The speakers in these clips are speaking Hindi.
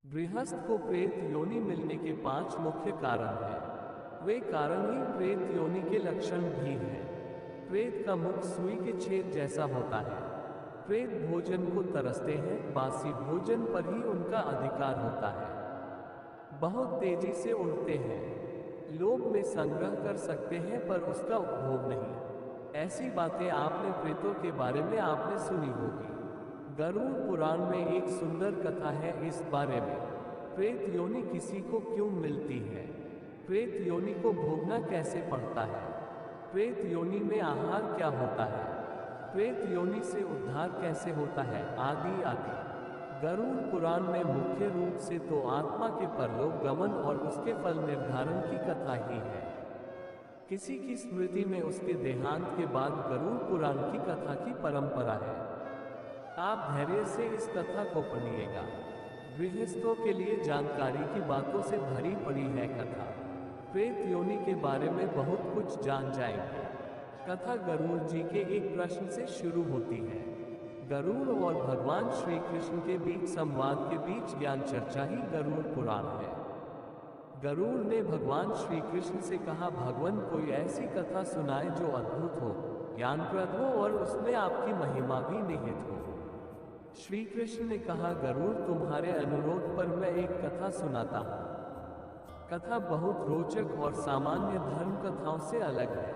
गृहस्थ को प्रेत योनि मिलने के 5 मुख्य कारण हैं। वे कारण ही प्रेत योनि के लक्षण भी हैं। प्रेत का मुख सुई के छेद जैसा होता है। प्रेत भोजन को तरसते हैं, बासी भोजन पर ही उनका अधिकार होता है। बहुत तेजी से उड़ते हैं, लोभ में संग्रह कर सकते हैं पर उसका उपभोग नहीं। ऐसी बातें आपने प्रेतों के बारे में आपने सुनी होगी। गरुड़ पुराण में एक सुंदर कथा है इस बारे में। प्रेत योनि किसी को क्यों मिलती है? प्रेत योनि को भोगना कैसे पड़ता है? प्रेत योनि में आहार क्या होता है? प्रेत योनि से उद्धार कैसे होता है? आदि आदि। गरुड़ पुराण में मुख्य रूप से तो आत्मा के परलोक गमन और उसके फल निर्धारण की कथा ही है। किसी की स्मृति में उसके देहांत के बाद गरुड़ पुराण की कथा की परंपरा है। आप धैर्य से इस कथा को पढ़िएगा। गृहस्थों के लिए जानकारी की बातों से भरी पड़ी है कथा। प्रेत योनि के बारे में बहुत कुछ जान जाएंगे। कथा गरुड़ जी के एक प्रश्न से शुरू होती है। गरुड़ और भगवान श्री कृष्ण के बीच संवाद के बीच ज्ञान चर्चा ही गरुड़ पुराण है। गरुड़ ने भगवान श्री कृष्ण से कहा, भगवान कोई ऐसी कथा सुनाए जो अद्भुत हो, ज्ञानप्रद हो और उसमें आपकी महिमा भी निहित हो। श्री कृष्ण ने कहा, गरुड़ तुम्हारे अनुरोध पर मैं एक कथा सुनाता हूँ। कथा बहुत रोचक और सामान्य धर्म कथाओं से अलग है।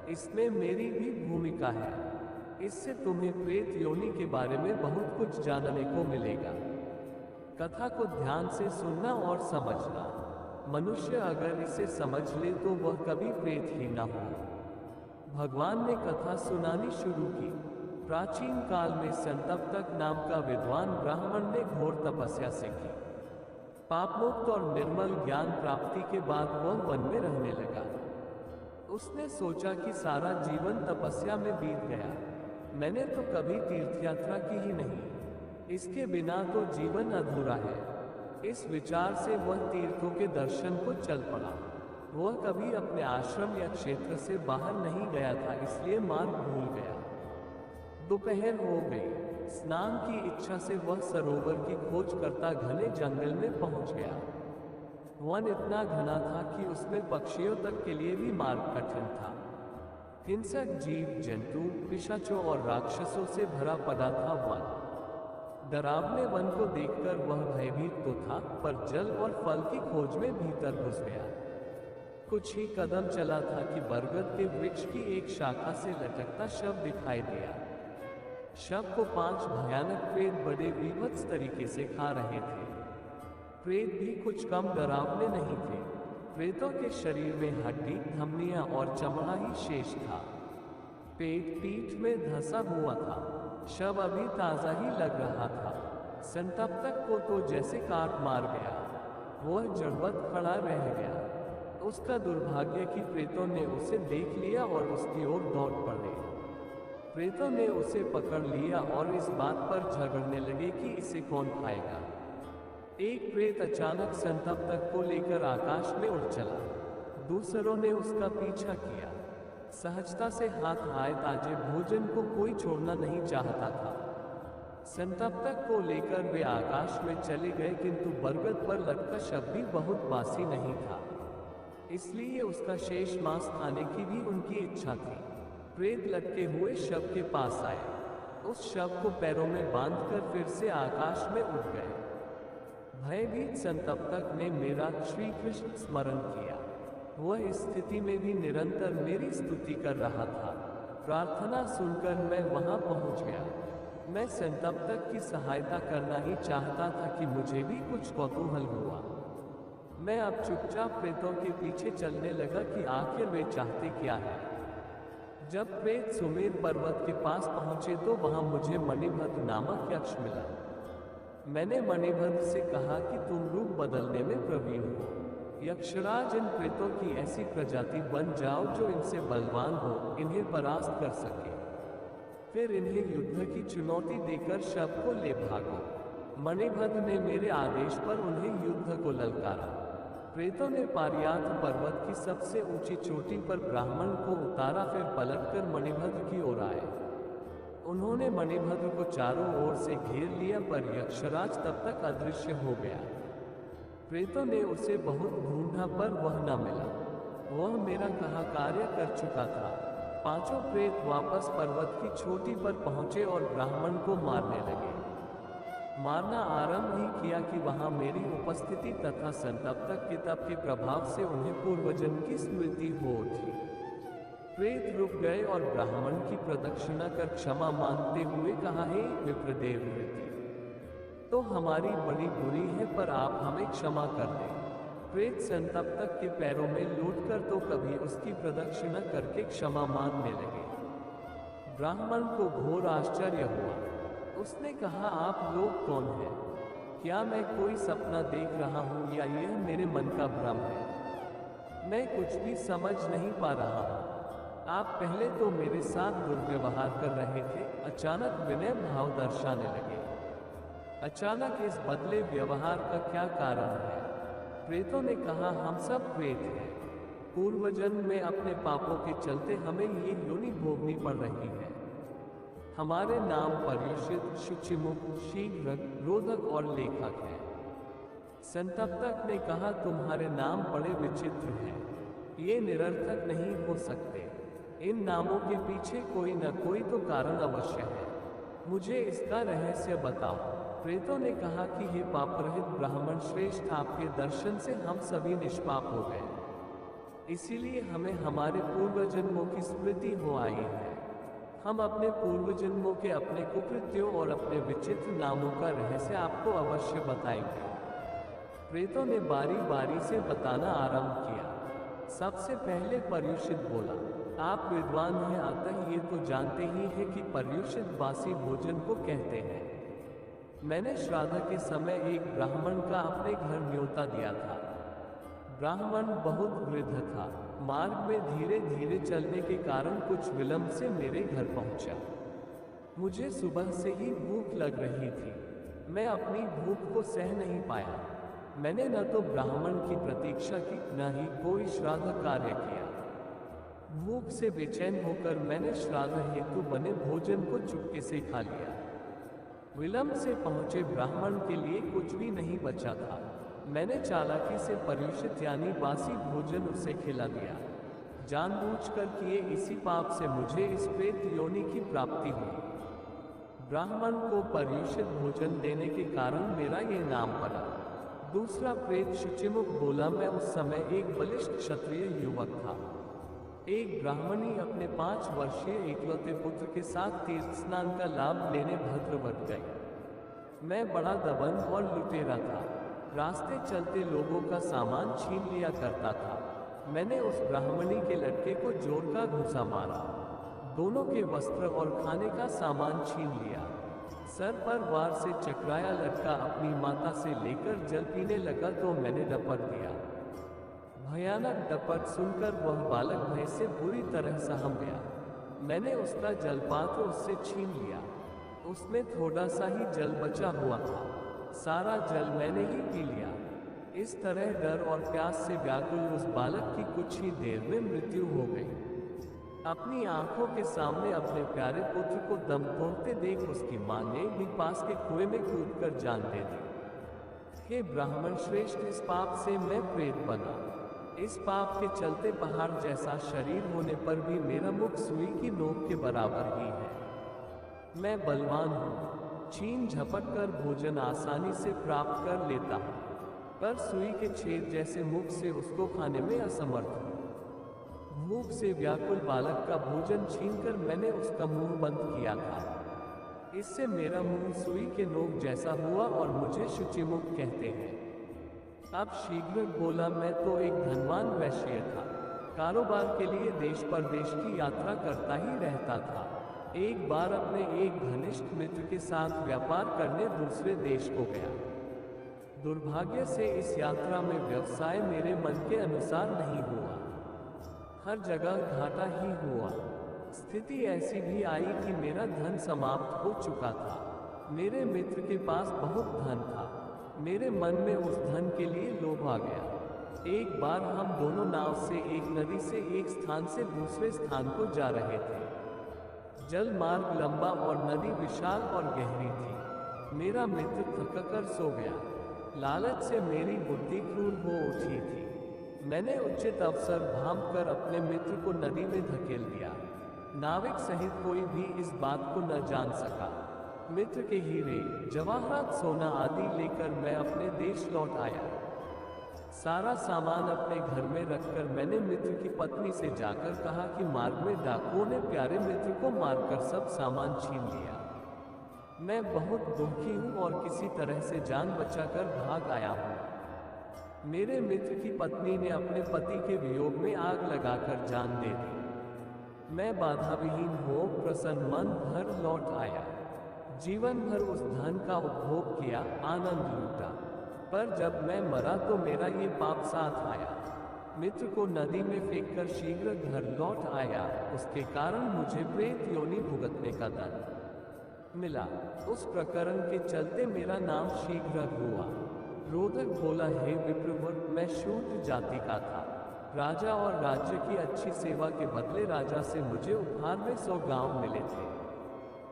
इसमें मेरी भी भूमिका है। इससे तुम्हें प्रेत योनि के बारे में बहुत कुछ जानने को मिलेगा। कथा को ध्यान से सुनना और समझना। मनुष्य अगर इसे समझ ले तो वह कभी प्रेत ही न हो। भगवान ने कथा सुनानी शुरू की। प्राचीन काल में संतप्तक नाम का विद्वान ब्राह्मण ने घोर तपस्या से की। पापमुक्त और निर्मल ज्ञान प्राप्ति के बाद वह वन में रहने लगा। उसने सोचा कि सारा जीवन तपस्या में बीत गया, मैंने तो कभी तीर्थयात्रा की ही नहीं, इसके बिना तो जीवन अधूरा है। इस विचार से वह तीर्थों के दर्शन को चल पड़ा। वह कभी अपने आश्रम या क्षेत्र से बाहर नहीं गया था, इसलिए मार्ग भूल गया। दोपहर हो गई। स्नान की इच्छा से वह सरोवर की खोज करता घने जंगल में पहुंच गया। वन इतना घना था कि उसमें पक्षियों तक के लिए भी मार्ग कठिन था। हिंसक जीव जंतु, पिशाचों और राक्षसों से भरा पड़ा था वन। डरावने वन को देखकर वह भयभीत तो था, पर जल और फल की खोज में भीतर घुस गया। कुछ ही कदम चला था कि बरगद के वृक्ष की एक शाखा से लटकता शव दिखाई दिया। शव को 5 भयानक प्रेत बड़े विभत्स तरीके से खा रहे थे। प्रेत भी कुछ कम डरावने नहीं थे। प्रेतों के शरीर में हड्डी, धमनियां और चमड़ा ही शेष था। पेट पीठ में धंसा हुआ था। शव अभी ताजा ही लग रहा था। संतप्तक को तो जैसे काट मार गया। वह जड़वत खड़ा रह गया। उसका दुर्भाग्य कि प्रेतों ने उसे देख लिया और उसकी ओर दौड़ पड़े। प्रेतों ने उसे पकड़ लिया और इस बात पर झगड़ने लगे कि इसे कौन खाएगा। एक प्रेत अचानक संतप्तक को लेकर आकाश में उड़ चला। दूसरों ने उसका पीछा किया। सहजता से हाथ आए ताजे भोजन को कोई छोड़ना नहीं चाहता था। संतप्तक को लेकर वे आकाश में चले गए, किंतु बरगद पर लटका शव भी बहुत बासी नहीं था, इसलिए उसका शेष मांस खाने की भी उनकी इच्छा थी। प्रेत लटके हुए शव के पास आए। उस शव को पैरों में बांधकर फिर से आकाश में उड़ गए। भयभीत संतप्तक ने मेरा श्री कृष्ण स्मरण किया। वह इस स्थिति में भी निरंतर मेरी स्तुति कर रहा था। प्रार्थना सुनकर मैं वहां पहुंच गया। मैं संतप्तक की सहायता करना ही चाहता था कि मुझे भी कुछ कौतूहल हुआ। मैं अब चुपचाप प्रेतों के पीछे चलने लगा कि आखिर वे चाहते क्या है। जब प्रेत सुमेर पर्वत के पास पहुंचे तो वहां मुझे मणिभद्र नामक यक्ष मिला। मैंने मणिभद्र से कहा कि तुम रूप बदलने में प्रवीण हो। यक्षराज, इन प्रेतों की ऐसी प्रजाति बन जाओ जो इनसे बलवान हो, इन्हें परास्त कर सके। फिर इन्हें युद्ध की चुनौती देकर शव को ले भागो। मणिभद्र ने मेरे आदेश पर उन्हें युद्ध को ललकारा। प्रेतों ने पारियाथ पर्वत की सबसे ऊंची चोटी पर ब्राह्मण को उतारा, फिर पलटकर मणिभद्र की ओर आए। उन्होंने मणिभद्र को चारों ओर से घेर लिया, पर यक्षराज तब तक अदृश्य हो गया। प्रेतों ने उसे बहुत ढूंढा पर वह न मिला। वह मेरा कहा कार्य कर चुका था। पांचों प्रेत वापस पर्वत की चोटी पर पहुंचे और ब्राह्मण को मारने लगे। मारना आरंभ ही किया कि वहां मेरी उपस्थिति तथा संतप्तक किताब के प्रभाव से उन्हें पूर्वजन्म की स्मृति हो उठी। प्रेत रुक गए और ब्राह्मण की प्रदक्षिणा कर क्षमा मांगते हुए कहा, हे विप्रदेव, तो हमारी बड़ी बुरी है पर आप हमें क्षमा कर दें। प्रेत संतप्तक के पैरों में लौटकर तो कभी उसकी प्रदक्षिणा करके क्षमा मांगने लगे। ब्राह्मण को घोर आश्चर्य हुआ। उसने कहा, आप लोग कौन हैं? क्या मैं कोई सपना देख रहा हूँ या यह मेरे मन का भ्रम है? मैं कुछ भी समझ नहीं पा रहा हूँ। आप पहले तो मेरे साथ दुर्व्यवहार कर रहे थे, अचानक विनय भाव दर्शाने लगे। अचानक इस बदले व्यवहार का क्या कारण है? प्रेतों ने कहा, हम सब प्रेत हैं। पूर्वजन्म में अपने पापों के चलते हमें ये योनि भोगनी पड़ रही है। हमारे नाम पर्युषित, शुचिमुख, शीघ्र, रोधक और लेखक हैं। संतप्तक ने कहा, तुम्हारे नाम बड़े विचित्र हैं। ये निरर्थक नहीं हो सकते। इन नामों के पीछे कोई न कोई तो कारण अवश्य है। मुझे इसका रहस्य बताओ। प्रेतों ने कहा कि हे पापरहित ब्राह्मण श्रेष्ठ, आपके दर्शन से हम सभी निष्पाप हो गए। इसीलिए हमें हमारे पूर्वजन्मों की स्मृति हो आई है। हम अपने पूर्वजन्मों के अपने कुकृत्यों और अपने विचित्र नामों का रहस्य आपको अवश्य बताएंगे। प्रेतों ने बारी बारी से बताना आरंभ किया। सबसे पहले पर्युषित बोला, आप विद्वान हैं, अतः ये तो जानते ही हैं कि पर्युषित बासी भोजन को कहते हैं। मैंने श्राद्ध के समय एक ब्राह्मण का अपने घर न्योता दिया था। ब्राह्मण बहुत वृद्ध था। मार्ग में धीरे धीरे चलने के कारण कुछ विलंब से मेरे घर पहुंचा। मुझे सुबह से ही भूख लग रही थी। मैं अपनी भूख को सह नहीं पाया। मैंने न तो ब्राह्मण की प्रतीक्षा की, न ही कोई श्राद्ध कार्य किया। भूख से बेचैन होकर मैंने श्राद्ध हेतु बने भोजन को चुपके से खा लिया। विलंब से पहुंचे ब्राह्मण के लिए कुछ भी नहीं बचा था। मैंने चालाकी से पर्युषित यानी बासी भोजन उसे खिला दिया। जानबूझकर किए इसी पाप से मुझे इस प्रेत योनि की प्राप्ति हुई। ब्राह्मण को पर्युषित भोजन देने के कारण मेरा ये नाम पड़ा। दूसरा प्रेत शुचिमुख बोला, मैं उस समय एक बलिष्ठ क्षत्रिय युवक था। एक ब्राह्मणी अपने 5 वर्षीय एकलौते पुत्र के साथ तीर्थ स्नान का लाभ लेने भद्रवत गई। मैं बड़ा दबंग और लुटेरा था। रास्ते चलते लोगों का सामान छीन लिया करता था। मैंने उस ब्राह्मणी के लड़के को जोर का घूंसा मारा। दोनों के वस्त्र और खाने का सामान छीन लिया। सर पर वार से चकराया लड़का अपनी माता से लेकर जल पीने लगा तो मैंने डपट दिया। भयानक डपट सुनकर वह बालक भय से बुरी तरह सहम गया। मैंने उसका जलपात्र उससे छीन लिया। उसमें थोड़ा सा ही जल बचा हुआ था। सारा जल मैंने ही पी लिया। इस तरह डर और प्यास से व्याकुल उस बालक की कुछ ही देर में मृत्यु हो गई। अपनी आंखों के सामने अपने प्यारे पुत्र को दम तोड़ते देख उसकी मां ने भी पास के कुएं में कूदकर जान दे दी। हे ब्राह्मण श्रेष्ठ, इस पाप से मैं प्रेत बना। इस पाप के चलते पहाड़ जैसा शरीर होने पर भी मेरा मुख सुई की नोक के बराबर ही है। मैं बलवान हूँ, छीन झपट कर भोजन आसानी से प्राप्त कर लेता हूँ, पर सुई के छेद जैसे मुख से उसको खाने में असमर्थ हूँ। भूख से व्याकुल बालक का भोजन छीनकर मैंने उसका मुंह बंद किया था। इससे मेरा मुंह सुई के नोक जैसा हुआ और मुझे शुचिमुख कहते हैं। अब शीघ्र बोला, मैं तो एक धनवान वैश्य था। कारोबार के लिए देश परदेश की यात्रा करता ही रहता था। एक बार अपने एक घनिष्ठ मित्र के साथ व्यापार करने दूसरे देश को गया। दुर्भाग्य से इस यात्रा में व्यवसाय मेरे मन के अनुसार नहीं हुआ। हर जगह घाटा ही हुआ। स्थिति ऐसी भी आई कि मेरा धन समाप्त हो चुका था। मेरे मित्र के पास बहुत धन था। मेरे मन में उस धन के लिए लोभ आ गया। एक बार हम दोनों नाव से एक नदी से एक स्थान से दूसरे स्थान को जा रहे थे। जल मार्ग लंबा और नदी विशाल और गहरी थी। मेरा मित्र थककर सो गया। लालच से मेरी बुद्धि क्रूर हो उठी थी। मैंने उचित अवसर भांपकर अपने मित्र को नदी में धकेल दिया। नाविक सहित कोई भी इस बात को न जान सका। मित्र के हीरे, जवाहरात, सोना आदि लेकर मैं अपने देश लौट आया। सारा सामान अपने घर में रखकर मैंने मित्र की पत्नी से जाकर कहा कि मार्ग में डाकुओं ने प्यारे मित्र को मारकर सब सामान छीन लिया। मैं बहुत दुखी हूँ और किसी तरह से जान बचाकर भाग आया हूँ। मेरे मित्र की पत्नी ने अपने पति के वियोग में आग लगाकर जान दे दी। मैं बाधा विहीन हो प्रसन्न मन भर लौट आया। जीवन भर उस धन का उपभोग किया, आनंद लूटा। पर जब मैं मरा तो मेरा ये पाप साथ आया। मित्र को नदी में फेंककर शीघ्र घर लौट आया। उसके कारण मुझे प्रेत योनि भुगतने का दंड मिला। उस प्रकरण के चलते मेरा नाम शीघ्र हुआ। रोदक बोला, हे विप्रवर, मैं शूद्र जाति का था। राजा और राज्य की अच्छी सेवा के बदले राजा से मुझे उपहार में 100 गांव मिले थे।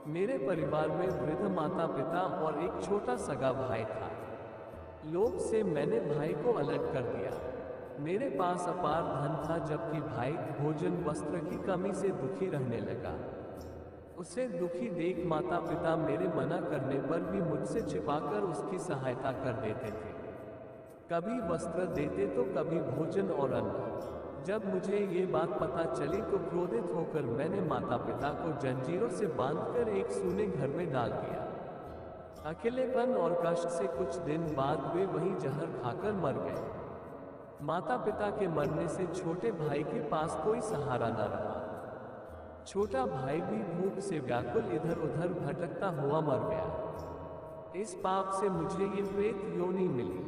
मेरे परिवार में वृद्ध माता पिता और एक छोटा सगा भाई था। लोभ से मैंने भाई को अलग कर दिया। मेरे पास अपार धन था, जबकि भाई भोजन वस्त्र की कमी से दुखी रहने लगा। उसे दुखी देख माता पिता मेरे मना करने पर भी मुझसे छिपाकर उसकी सहायता कर देते थे। कभी वस्त्र देते तो कभी भोजन और अन्न। जब मुझे ये बात पता चली तो क्रोधित होकर मैंने माता पिता को जंजीरों से बांधकर एक सूने घर में डाल दिया। अकेलेपन और कष्ट से कुछ दिन बाद वे वहीं जहर खाकर मर गए। माता पिता के मरने से छोटे भाई के पास कोई सहारा न रहा। छोटा भाई भी भूख से व्याकुल इधर उधर भटकता हुआ मर गया। इस पाप से मुझे ये प्रेत योनि मिली।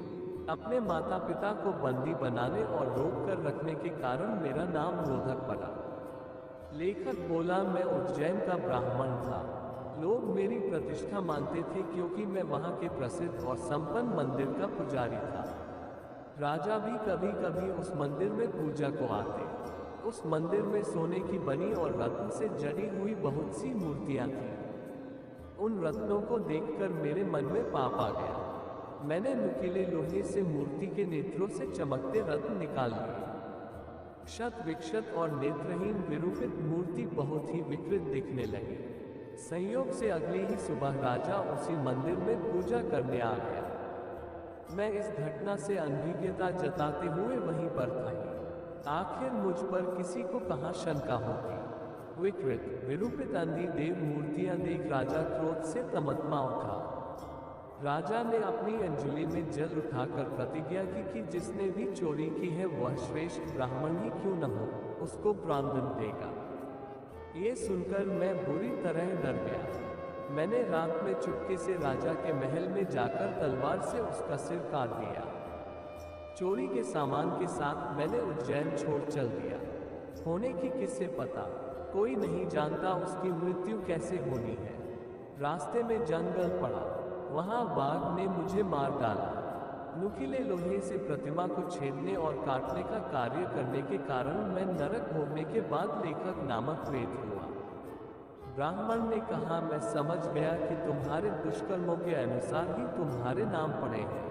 अपने माता पिता को बंदी बनाने और रोक कर रखने के कारण मेरा नाम रोधक पड़ा। लेखक बोला, मैं उज्जैन का ब्राह्मण था। लोग मेरी प्रतिष्ठा मानते थे क्योंकि मैं वहाँ के प्रसिद्ध और संपन्न मंदिर का पुजारी था। राजा भी कभी कभी उस मंदिर में पूजा को आते। उस मंदिर में सोने की बनी और रत्न से जड़ी हुई बहुत सी मूर्तियां थीं। उन रत्नों को देखकर मेरे मन में पाप आ गया। मैंने नुकीले लोहे से मूर्ति के नेत्रों से चमकते रत्न निकाल लिए। क्षत विक्षत और नेत्रहीन विरूपित मूर्ति बहुत ही विकृत दिखने लगी। संयोग से अगली ही सुबह राजा उसी मंदिर में पूजा करने आ गया। मैं इस घटना से अनभिज्ञता जताते हुए वहीं पर था। आखिर मुझ पर किसी को कहाँ शंका होगी। विकृत विरूपित अंधी देव मूर्तियां देख राजा क्रोध से तमतमा उठा। राजा ने अपनी अंजलि में जल उठाकर प्रतिज्ञा की कि जिसने भी चोरी की है वह श्रेष्ठ ब्राह्मण ही क्यों न हो, उसको प्राणदंड देगा। ये सुनकर मैं बुरी तरह डर गया। मैंने रात में चुपके से राजा के महल में जाकर तलवार से उसका सिर काट दिया। चोरी के सामान के साथ मैंने उज्जैन छोड़ चल दिया। होने की किससे पता, कोई नहीं जानता उसकी मृत्यु कैसे होनी है। रास्ते में जंगल पड़ा, वहां बाघ ने मुझे मार डाला। नुकीले लोहे से प्रतिमा को छेदने और काटने का कार्य करने के कारण मैं नरक भोगने के बाद लेखक नामक प्रेत हुआ। ब्राह्मण ने कहा, मैं समझ गया कि तुम्हारे दुष्कर्मों के अनुसार ही तुम्हारे नाम पड़े हैं।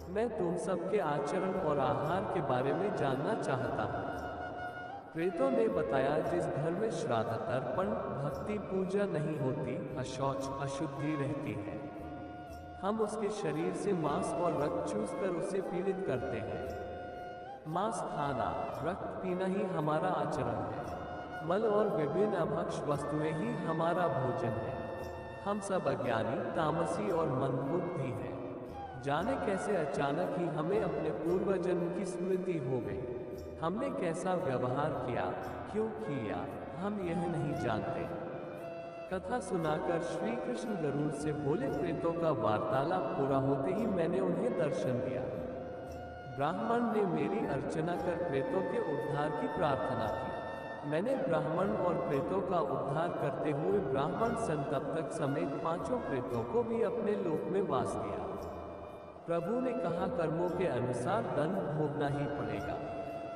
मैं तुम सबके आचरण और आहार के बारे में जानना चाहता हूँ। प्रेतों ने बताया, जिस घर में श्राद्ध तर्पण भक्ति पूजा नहीं होती, अशौच अशुद्धि रहती है। हम उसके शरीर से मांस और रक्त चूसकर उसे पीड़ित करते हैं। मांस खाना, रक्त पीना ही हमारा आचरण है। मल और विभिन्न अभक्ष वस्तुएं ही हमारा भोजन है। हम सब अज्ञानी, तामसी और मंदबुद्धि हैं। जाने कैसे अचानक ही हमें अपने पूर्वजन्म की स्मृति हो गई। हमने कैसा व्यवहार किया, क्यों किया, हम यह नहीं जानते। कथा सुनाकर श्री कृष्ण गरुड़ से बोले। प्रेतों का वार्तालाप पूरा होते ही मैंने उन्हें दर्शन दिया। ब्राह्मण ने मेरी अर्चना कर प्रेतों के उद्धार की प्रार्थना की। मैंने ब्राह्मण और प्रेतों का उद्धार करते हुए ब्राह्मण संतप्तक समेत 5 प्रेतों को भी अपने लोक में वास दिया। प्रभु ने कहा, कर्मों के अनुसार दंड भोगना ही पड़ेगा।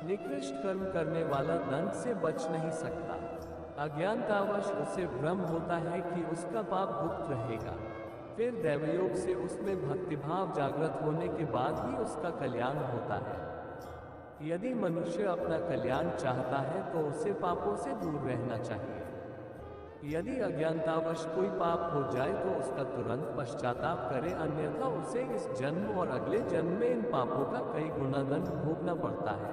निकृष्ट कर्म करने वाला दंड से बच नहीं सकता। अज्ञानतावश उसे भ्रम होता है कि उसका पाप गुप्त रहेगा। फिर दैवयोग से उसमें भक्तिभाव जागृत होने के बाद ही उसका कल्याण होता है। यदि मनुष्य अपना कल्याण चाहता है तो उसे पापों से दूर रहना चाहिए। यदि अज्ञानतावश कोई पाप हो जाए तो उसका तुरंत पश्चाताप करे, अन्यथा उसे इस जन्म और अगले जन्म में इन पापों का कई गुना दंड भोगना पड़ता है।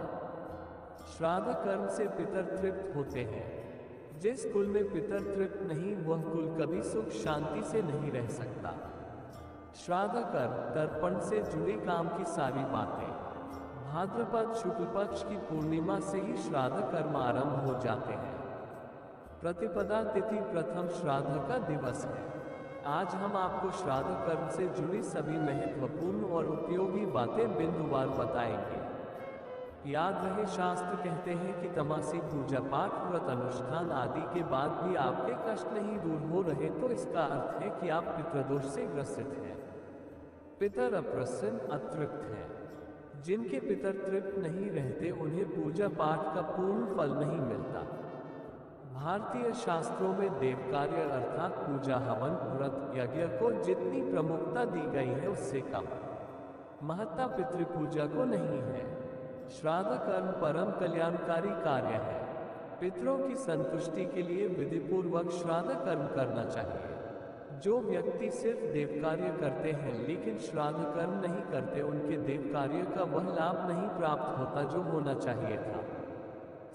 श्राद्ध कर्म से पितर तृप्त होते हैं। जिस कुल में पितर तृप्त नहीं वह कुल कभी सुख शांति से नहीं रह सकता। श्राद्ध कर्म तर्पण से जुड़ी काम की सारी बातें। भाद्रपद शुक्ल पक्ष की पूर्णिमा से ही श्राद्ध कर्म आरंभ हो जाते हैं। प्रतिपदा तिथि प्रथम श्राद्ध का दिवस है। आज हम आपको श्राद्ध कर्म से जुड़ी सभी महत्वपूर्ण और उपयोगी बातें बिंदुवार बताएंगे। याद रहे, शास्त्र कहते हैं कि तमासी पूजा पाठ व्रत अनुष्ठान आदि के बाद भी आपके कष्ट नहीं दूर हो रहे तो इसका अर्थ है कि आप पितृदोष से ग्रसित हैं। पितर अप्रसन्न अतृप्त हैं। जिनके पितर तृप्त नहीं रहते उन्हें पूजा पाठ का पूर्ण फल नहीं मिलता। भारतीय शास्त्रों में देव कार्य अर्थात पूजा हवन व्रत यज्ञ को जितनी प्रमुखता दी गई है उससे कम महत्ता पितृपूजा को नहीं है। श्राद्ध कर्म परम कल्याणकारी कार्य है। पितरों की संतुष्टि के लिए विधिपूर्वक श्राद्ध कर्म करना चाहिए। जो व्यक्ति सिर्फ देव कार्य करते हैं लेकिन श्राद्ध कर्म नहीं करते उनके देव कार्य का वह लाभ नहीं प्राप्त होता जो होना चाहिए था।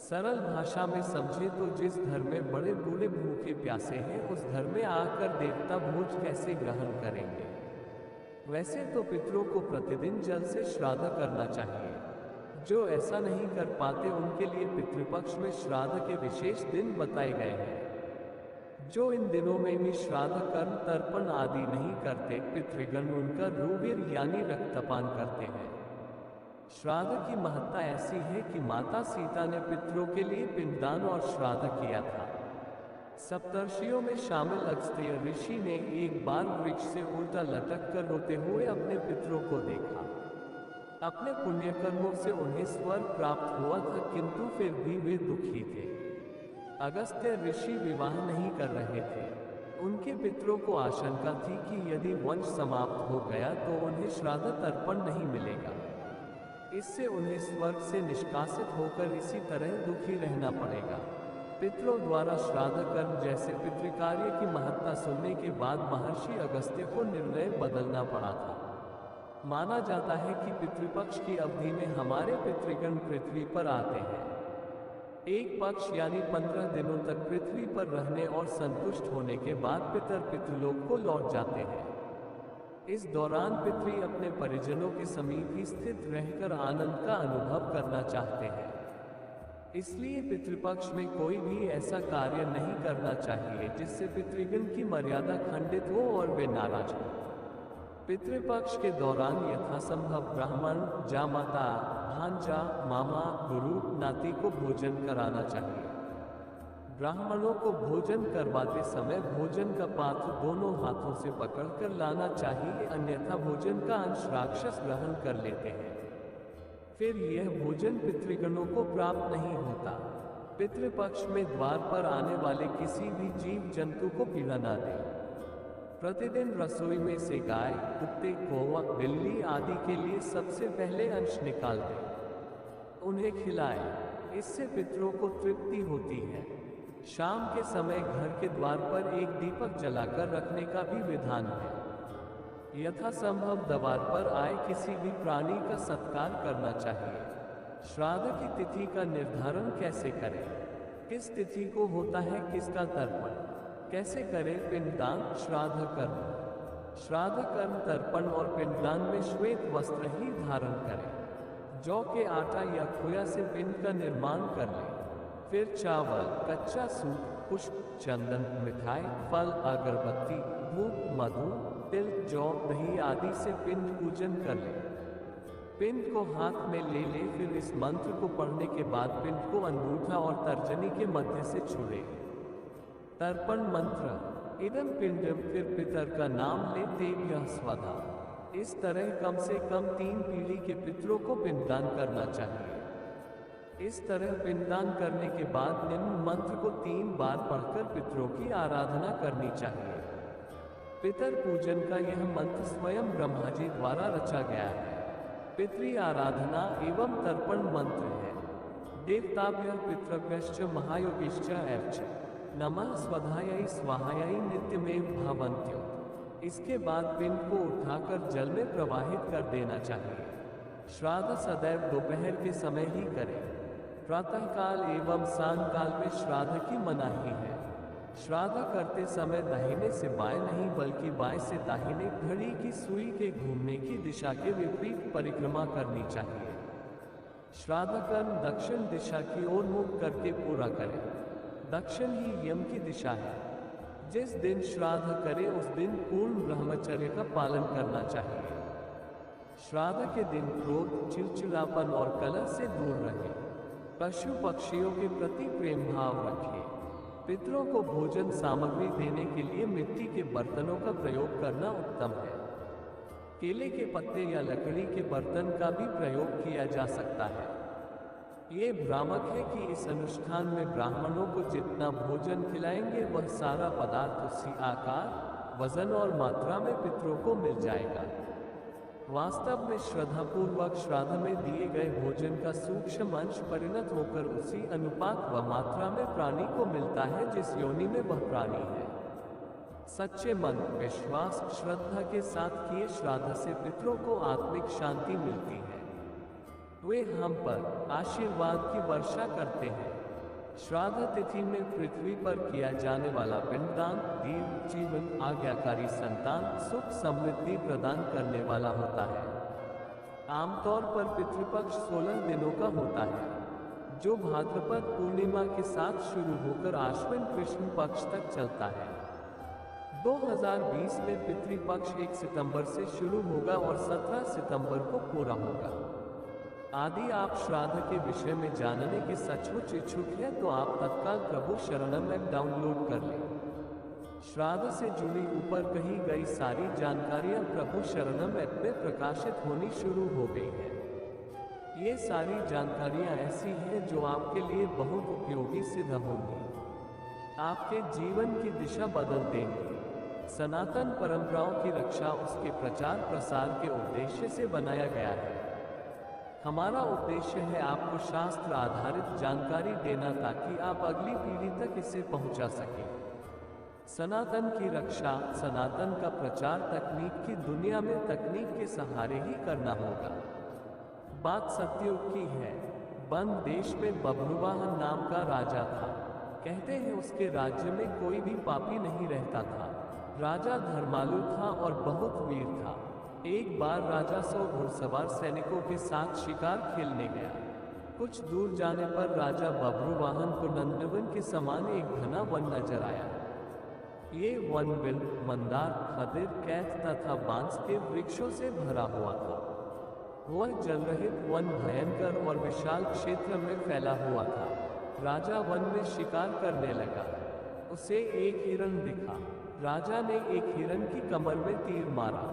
सरल भाषा में समझे तो जिस घर में बड़े बूढ़े भूखे प्यासे हैं उस घर में आकर देवता भोज कैसे ग्रहण करेंगे। वैसे तो पितरों को प्रतिदिन जल से श्राद्ध करना चाहिए। जो ऐसा नहीं कर पाते उनके लिए पितृपक्ष में श्राद्ध के विशेष दिन बताए गए हैं। जो इन दिनों में भी श्राद्ध कर्म तर्पण आदि नहीं करते पितृगण उनका रूवीर यानी रक्तपान करते हैं। श्राद्ध की महत्ता ऐसी है कि माता सीता ने पितरों के लिए पिंडदान और श्राद्ध किया था। सप्तर्षियों में शामिल अगस्त्य ऋषि ने एक बार वृक्ष से उल्टा लटक कर रोते हुए अपने पितरों को देखा। अपने पुण्य कर्मों से उन्हें स्वर्ग प्राप्त हुआ था किंतु फिर भी वे दुखी थे। अगस्त्य ऋषि विवाह नहीं कर रहे थे। उनके पितरों को आशंका थी कि यदि वंश समाप्त हो गया तो उन्हें श्राद्ध तर्पण नहीं मिलेगा। इससे उन्हें स्वर्ग से निष्कासित होकर इसी तरह दुखी रहना पड़ेगा। पितरों द्वारा श्राद्ध कर्म जैसे पितृकार्य की महत्ता सुनने के बाद महर्षि अगस्त्य को निर्णय बदलना पड़ा था। माना जाता है कि पितृपक्ष की अवधि में हमारे पितृगण पृथ्वी पर आते हैं। एक पक्ष यानी 15 दिनों तक पृथ्वी पर रहने और संतुष्ट होने के बाद पितर पितृलोक को लौट जाते हैं। इस दौरान पितृ अपने परिजनों के समीप ही स्थित रहकर आनंद का अनुभव करना चाहते हैं। इसलिए पितृपक्ष में कोई भी ऐसा कार्य नहीं करना चाहिए जिससे पितृगण की मर्यादा खंडित हो और वे नाराज हो। पितृपक्ष के दौरान यथासंभव ब्राह्मण, जामाता, भांजा, मामा, गुरु, नाती को भोजन कराना चाहिए। ब्राह्मणों को भोजन करवाते समय भोजन का पात्र दोनों हाथों से पकड़कर लाना चाहिए, अन्यथा भोजन का अंश राक्षस ग्रहण कर लेते हैं। फिर यह भोजन पितृगणों को प्राप्त नहीं होता। पितृपक्ष में द्वार पर आने वाले किसी भी जीव जंतु को पीड़ा न दें। प्रतिदिन रसोई में से गाय, कुत्ते, कौवा, बिल्ली आदि के लिए सबसे पहले अंश निकाल दें। उन्हें खिलाएं। इससे पितरों को तृप्ति होती है। शाम के समय घर के द्वार पर एक दीपक जलाकर रखने का भी विधान है। यथासंभव द्वार पर आए किसी भी प्राणी का सत्कार करना चाहिए। श्राद्ध की तिथि का निर्धारण कैसे करें? किस तिथि को होता है किसका तर्पण? कैसे करें पिंडदान? श्राद्ध कर्म। श्राद्ध कर्म तर्पण और पिंडदान में श्वेत वस्त्र ही धारण करें। जौ के आटा या खोया से पिंड का निर्माण कर लें। फिर चावल, कच्चा सूप, पुष्प, चंदन, मिठाई, फल, अगरबत्ती, धूप, मधु, तिल, जौ, दही आदि से पिंड पूजन कर लें। पिंड को हाथ में ले लें। फिर इस मंत्र को पढ़ने के बाद पिंड को अंगूठा और तर्जनी के मध्य से छुड़ें। तर्पण मंत्र इदं पिंडम, फिर पितर का नाम ले तेभ्यः स्वधा। इस तरह कम से कम 3 पीढ़ी के पितरों को पिंडदान करना चाहिए। इस तरह पिंडदान करने के बाद निम्न मंत्र को 3 बार पढ़कर पितरों की आराधना करनी चाहिए। पितर पूजन का यह मंत्र स्वयं ब्रह्मा जी द्वारा रचा गया है। पितृ आराधना एवं तर्पण मंत्र है। देवताभ्यः पितृभ्यश्च महायोगिश्च एवच नमः स्वधायै स्वाहायै नित्यमेव भवन्त्यो। इसके बाद पिंड को उठाकर जल में प्रवाहित कर देना चाहिए। श्राद्ध सदैव दोपहर के समय ही करें। प्रातःकाल एवं सांयकाल में श्राद्ध की मनाही है। श्राद्ध करते समय दाहिने से बाएं नहीं बल्कि बाएं से दाहिने घड़ी की सुई के घूमने की दिशा के विपरीत परिक्रमा करनी चाहिए। श्राद्ध कर्म दक्षिण दिशा की ओर मुख करके पूरा करें। दक्षिण ही यम की दिशा है। जिस दिन श्राद्ध करें उस दिन पूर्ण ब्रह्मचर्य का पालन करना चाहिए। श्राद्ध के दिन क्रोध, चिड़चिड़ापन और कलह से दूर रहें। पशु पक्षियों के प्रति प्रेम भाव रखें। पितरों को भोजन सामग्री देने के लिए मिट्टी के बर्तनों का प्रयोग करना उत्तम है। केले के पत्ते या लकड़ी के बर्तन का भी प्रयोग किया जा सकता है। ये भ्रामक है कि इस अनुष्ठान में ब्राह्मणों को जितना भोजन खिलाएंगे वह सारा पदार्थ उसी आकार, वजन और मात्रा में पितरों को मिल जाएगा। वास्तव में श्रद्धापूर्वक श्राद्ध में दिए गए भोजन का सूक्ष्म अंश परिणत होकर उसी अनुपात व मात्रा में प्राणी को मिलता है जिस योनि में वह प्राणी है। सच्चे मन, विश्वास, श्रद्धा के साथ किए श्राद्ध से पितरों को आत्मिक शांति मिलती है। वे हम पर आशीर्वाद की वर्षा करते हैं। श्राद्ध तिथि में पृथ्वी पर किया जाने वाला पिंडदान दीर्घ जीवन, आज्ञाकारी संतान, सुख समृद्धि प्रदान करने वाला होता है। आमतौर पर पितृपक्ष 16 दिनों का होता है, जो भाद्रपद पूर्णिमा के साथ शुरू होकर आश्विन कृष्ण पक्ष तक चलता है। 2020 में पितृपक्ष 1 सितंबर से शुरू होगा और 17 सितंबर को पूरा होगा। आदि आप श्राद्ध के विषय में जानने की सचमुच इच्छुक हैं तो आप तत्काल प्रभु शरणम ऐप डाउनलोड कर लें। श्राद्ध से जुड़ी ऊपर कही गई सारी जानकारियां प्रभु शरणम ऐप में प्रकाशित होनी शुरू हो गई है। ये सारी जानकारियां ऐसी हैं जो आपके लिए बहुत उपयोगी सिद्ध होंगी, आपके जीवन की दिशा बदल देंगी। सनातन परंपराओं की रक्षा उसके प्रचार प्रसार के उद्देश्य से बनाया गया है। हमारा उद्देश्य है आपको शास्त्र आधारित जानकारी देना ताकि आप अगली पीढ़ी तक इसे पहुंचा सकें। सनातन की रक्षा, सनातन का प्रचार तकनीक की दुनिया में तकनीक के सहारे ही करना होगा। बात सतयुग की है। बंद देश में बभ्रुवाहन नाम का राजा था। कहते हैं उसके राज्य में कोई भी पापी नहीं रहता था। राजा धर्मालु था और बहुत वीर था। एक बार राजा 100 घुड़सवार सैनिकों के साथ शिकार खेलने गया। कुछ दूर जाने पर राजा बभ्रुवाहन को नंदवन के समान एक घना वन नजर आया। ये वन बिल, मंदार, खदिर, कैथ तथा बांस के वृक्षों से भरा हुआ था। वह जलरहित वन भयंकर और विशाल क्षेत्र में फैला हुआ था। राजा वन में शिकार करने लगा। उसे एक हिरण दिखा। राजा ने एक हिरण की कमर में तीर मारा।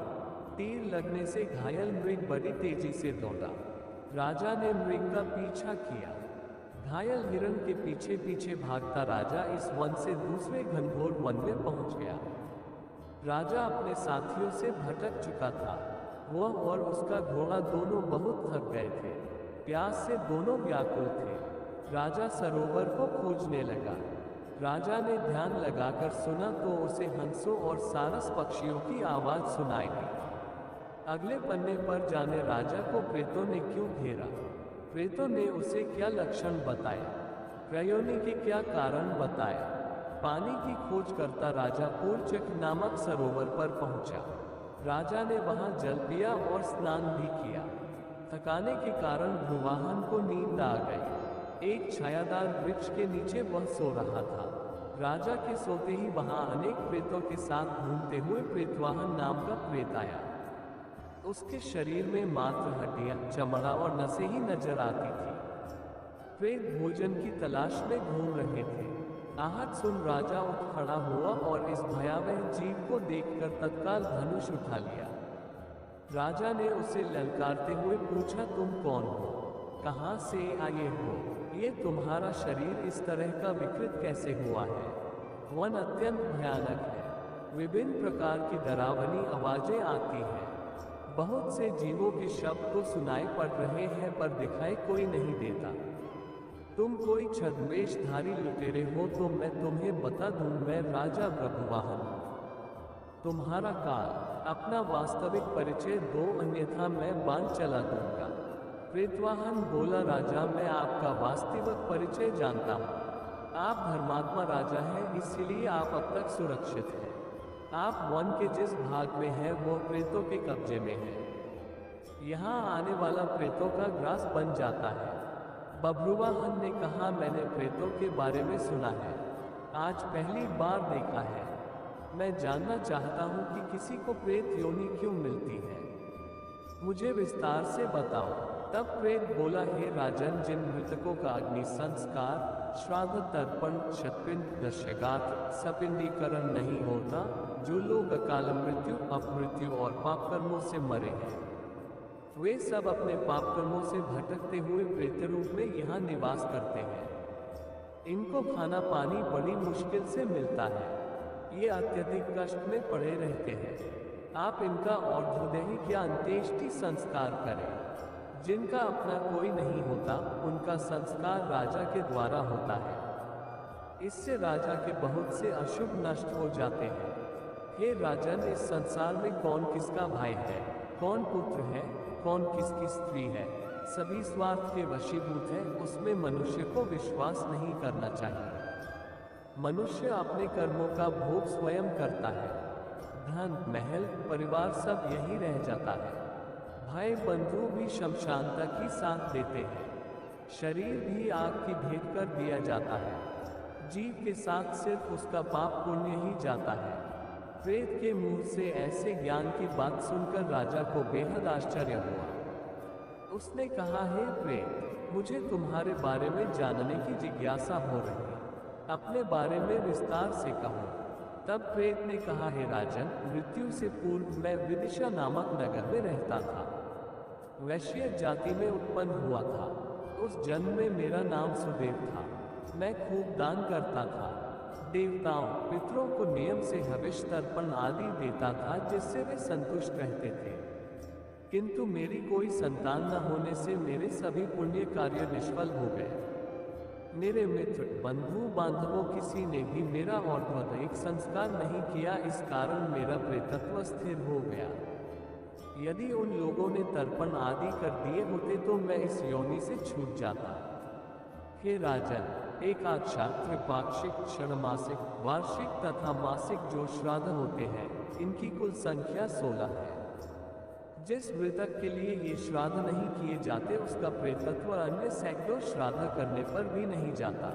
तीर लगने से घायल मृग बड़ी तेजी से दौड़ा। राजा ने मृग का पीछा किया। घायल हिरण के पीछे पीछे भागता राजा इस वन से दूसरे घनघोर वन में पहुंच गया। राजा अपने साथियों से भटक चुका था। वह और उसका घोड़ा दोनों बहुत थक गए थे। प्यास से दोनों व्याकुल थे। राजा सरोवर को खोजने लगा। राजा ने ध्यान लगाकर सुना तो उसे हंसों और सारस पक्षियों की आवाज सुनाई दी। अगले पन्ने पर जाने राजा को प्रेतों ने क्यों घेरा, प्रेतों ने उसे क्या लक्षण बताए, प्रयोनि के क्या कारण बताया। पानी की खोज करता राजा पूर्चक नामक सरोवर पर पहुंचा। राजा ने वहां जल पिया और स्नान भी किया। थकाने के कारण भ्रुवाहन को नींद आ गई। एक छायादार वृक्ष के नीचे वह सो रहा था। राजा के सोते ही वहां अनेक प्रेतों के साथ घूमते हुए प्रेतवाहन नाम का प्रेत आया। उसके शरीर में मात्र हड्डियां, चमड़ा और नसें ही नजर आती थी। प्रेत भोजन की तलाश में घूम रहे थे। आहट सुन राजा उठ खड़ा हुआ और इस भयावह जीव को देखकर तत्काल धनुष उठा लिया। राजा ने उसे ललकारते हुए पूछा, तुम कौन हो, कहां से आए हो, ये तुम्हारा शरीर इस तरह का विकृत कैसे हुआ है। वन अत्यंत भयानक है। विभिन्न प्रकार की डरावनी आवाजें आती हैं। बहुत से जीवों के शब्द तो सुनाई पड़ रहे हैं पर दिखाई कोई नहीं देता। तुम कोई छद्मवेशधारी लुटेरे हो तो मैं तुम्हें बता दूं, मैं राजा ब्रह्मवाहन हूं। तुम्हारा काल, अपना वास्तविक परिचय दो अन्यथा मैं बाण चला दूंगा। प्रेतवाहन बोला, राजा मैं आपका वास्तविक परिचय जानता हूँ। आप धर्मात्मा राजा हैं, इसलिए आप अब तक सुरक्षित हैं। आप वन के जिस भाग में हैं वो प्रेतों के कब्जे में है। यहाँ आने वाला प्रेतों का ग्रास बन जाता है। बब्रुवाहन ने कहा, मैंने प्रेतों के बारे में सुना है, आज पहली बार देखा है। मैं जानना चाहता हूँ कि किसी को प्रेत योनि क्यों मिलती है, मुझे विस्तार से बताओ। तब प्रेत बोला, हे राजन, जिन मृतकों का अग्नि संस्कार, श्राद्ध, तर्पण, शतपिंड, दशगात्र, सपिंडीकरण नहीं होता, जो लोग अकाल मृत्यु, अपमृत्यु और पाप कर्मों से मरे हैं, वे सब अपने पाप कर्मों से भटकते हुए प्रेत रूप में यहाँ निवास करते हैं। इनको खाना पानी बड़ी मुश्किल से मिलता है, ये अत्यधिक कष्ट में पड़े रहते हैं। आप इनका और्ध्वदेहिक या अंत्येष्टि संस्कार करें। जिनका अपना कोई नहीं होता, उनका संस्कार राजा के द्वारा होता है। इससे राजा के बहुत से अशुभ नष्ट हो जाते हैं। हे राजन, इस संसार में कौन किसका भाई है, कौन पुत्र है, कौन किसकी स्त्री है, सभी स्वार्थ के वशीभूत है। उसमें मनुष्य को विश्वास नहीं करना चाहिए। मनुष्य अपने कर्मों का भोग स्वयं करता है। धन, महल, परिवार सब यही रह जाता है। भाई बंधु भी शमशान तक ही साथ देते हैं। शरीर भी आग की भेंट कर दिया जाता है। जीव के साथ सिर्फ उसका पाप पुण्य ही जाता है। प्रेत के मुंह से ऐसे ज्ञान की बात सुनकर राजा को बेहद आश्चर्य हुआ। उसने कहा, हे प्रेत, मुझे तुम्हारे बारे में जानने की जिज्ञासा हो रही है, अपने बारे में विस्तार से कहो। तब प्रेत ने कहा, हे राजन, मृत्यु से पूर्व मैं विदिशा नामक नगर में रहता था। वैश्य जाति में उत्पन्न हुआ था। उस जन्म में मेरा नाम सुदेव था। मैं खूब दान करता था। देवताओं, पितरों को नियम से हविष, तर्पण आदि देता था, जिससे वे संतुष्ट रहते थे। किंतु मेरी कोई संतान न होने से मेरे सभी पुण्य कार्य निष्फल हो गए। मेरे मित्र, बंधु बांधवों किसी ने भी मेरा और्ध्वदैहिक संस्कार नहीं किया, इस कारण मेरा प्रेतत्व स्थिर हो गया। यदि उन लोगों ने तर्पण आदि कर दिए होते तो मैं इस योनि से छूट जाता। हे राजन, एकाक्षात, त्रिपाक्षिक, षण्मासिक, वार्षिक तथा मासिक जो श्राद्ध होते हैं, इनकी कुल संख्या 16 है। जिस मृतक के लिए ये श्राद्ध नहीं किए जाते, उसका प्रेतत्व अन्य सैकड़ों श्राद्ध करने पर भी नहीं जाता।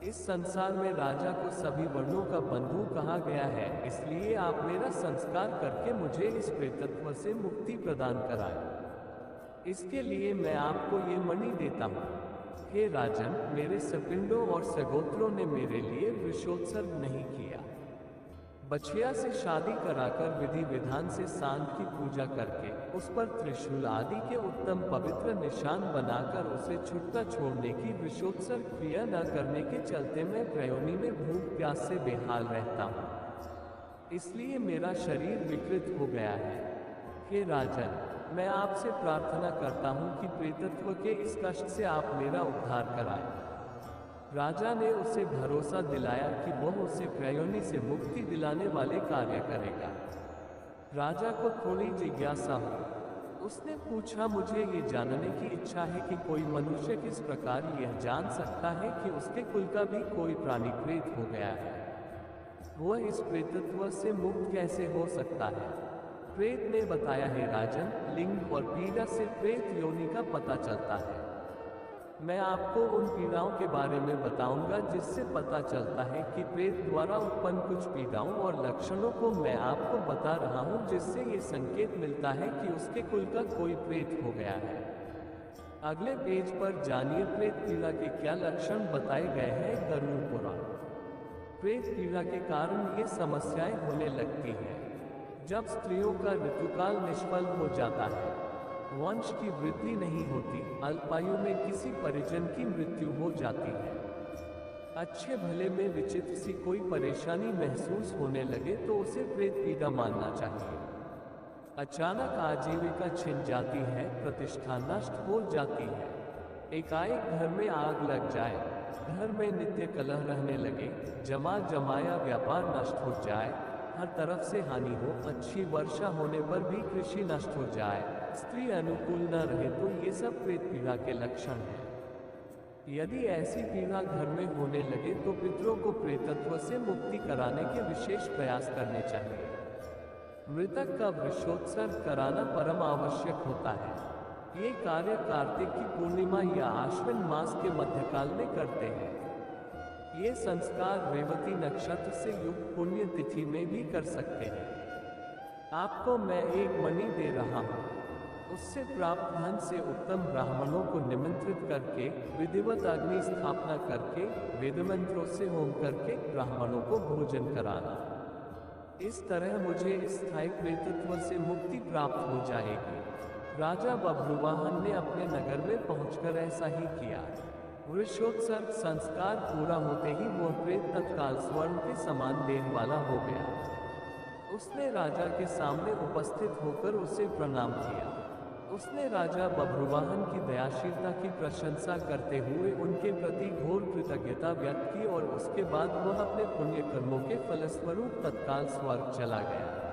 इस संसार में राजा को सभी वर्णों का बंधु कहा गया है, इसलिए आप मेरा संस्कार करके मुझे इस प्रेतत्व से मुक्ति प्रदान कराएं। इसके लिए मैं आपको ये मणि देता हूँ। हे राजन, मेरे सपिंडों और सगोत्रों ने मेरे लिए वृषोत्सर्ग नहीं किया। बछिया से शादी कराकर विधि विधान से सांड की पूजा करके उस पर त्रिशूल आदि के उत्तम पवित्र निशान बनाकर उसे छुट्टा छोड़ने की वृषोत्सर्ग क्रिया न करने के चलते मैं प्रयोनि में भूख प्यास से बेहाल रहता हूँ। इसलिए मेरा शरीर विकृत हो गया है। हे राजन, मैं आपसे प्रार्थना करता हूँ कि प्रेतत्व के इस कष्ट से आप मेरा उद्धार कराएं। राजा ने उसे भरोसा दिलाया कि वह उसे प्रयोनि से मुक्ति दिलाने वाले कार्य करेगा। राजा को थोड़ी जिज्ञासा हुई। उसने पूछा, मुझे ये जानने की इच्छा है कि कोई मनुष्य किस प्रकार यह जान सकता है कि उसके कुल का भी कोई प्राणी प्रेत हो गया है। वह इस प्रेतत्व से मुक्त कैसे हो सकता है? प्रेत ने बताया, है राजन, लिंग और पीड़ा से प्रेत योनि का पता चलता है। मैं आपको उन पीड़ाओं के बारे में बताऊंगा जिससे पता चलता है कि प्रेत द्वारा उत्पन्न कुछ पीड़ाओं और लक्षणों को मैं आपको बता रहा हूं, जिससे ये संकेत मिलता है कि उसके कुल का कोई प्रेत हो गया है। अगले पेज पर जानिए प्रेत पीड़ा के क्या लक्षण बताए गए हैं। गरुड़ पुराण। प्रेत पीड़ा के कारण ये समस्याएं होने लगती हैं। जब स्त्रियों का ऋतुकाल निष्फल हो जाता है, वंश की वृद्धि नहीं होती, अल्पायु में किसी परिजन की मृत्यु हो जाती है, अच्छे भले में विचित्र सी कोई परेशानी महसूस होने लगे तो उसे प्रेत पीड़ा मानना चाहिए। अचानक आजीविका छिन जाती है, प्रतिष्ठा नष्ट हो जाती है, एकाएक घर में आग लग जाए, घर में नित्य कलह रहने लगे, जमा जमाया व्यापार नष्ट हो जाए, हर तरफ से हानि हो, अच्छी वर्षा होने पर भी कृषि नष्ट हो जाए, स्त्री अनुकूल न रहे, तो ये सब प्रेत पीड़ा के लक्षण हैं। यदि ऐसी पीड़ा घर में होने लगे तो पितरों को प्रेतत्व से मुक्ति कराने के विशेष प्रयास करने चाहिए। मृतक का वृषोत्सर्ग कराना परम आवश्यक होता है। ये कार्य कार्तिक की पूर्णिमा या आश्विन मास के मध्यकाल में करते हैं। ये संस्कार रेवती नक्षत्र से युक्त पुण्य तिथि में भी कर सकते हैं। आपको मैं एक मणि दे रहा हूँ, उससे प्राप्त धन से उत्तम ब्राह्मणों को निमंत्रित करके, विधिवत अग्नि स्थापना करके, वेद मंत्रों से होम करके ब्राह्मणों को भोजन कराना। इस तरह मुझे स्थायी प्रेतत्व से मुक्ति प्राप्त हो जाएगी। राजा बभ्रुवाहन ने अपने नगर में पहुंचकर ऐसा ही किया। वृषोत्सर्ग संस्कार पूरा होते ही वह प्रेत तत्काल स्वर्ण के समान देह वाला हो गया। उसने राजा के सामने उपस्थित होकर उसे प्रणाम किया। उसने राजा बभ्रुवाहन की दयाशीलता की प्रशंसा करते हुए उनके प्रति घोर कृतज्ञता व्यक्त की और उसके बाद वह अपने पुण्य कर्मों के फलस्वरूप तत्काल स्वर्ग चला गया।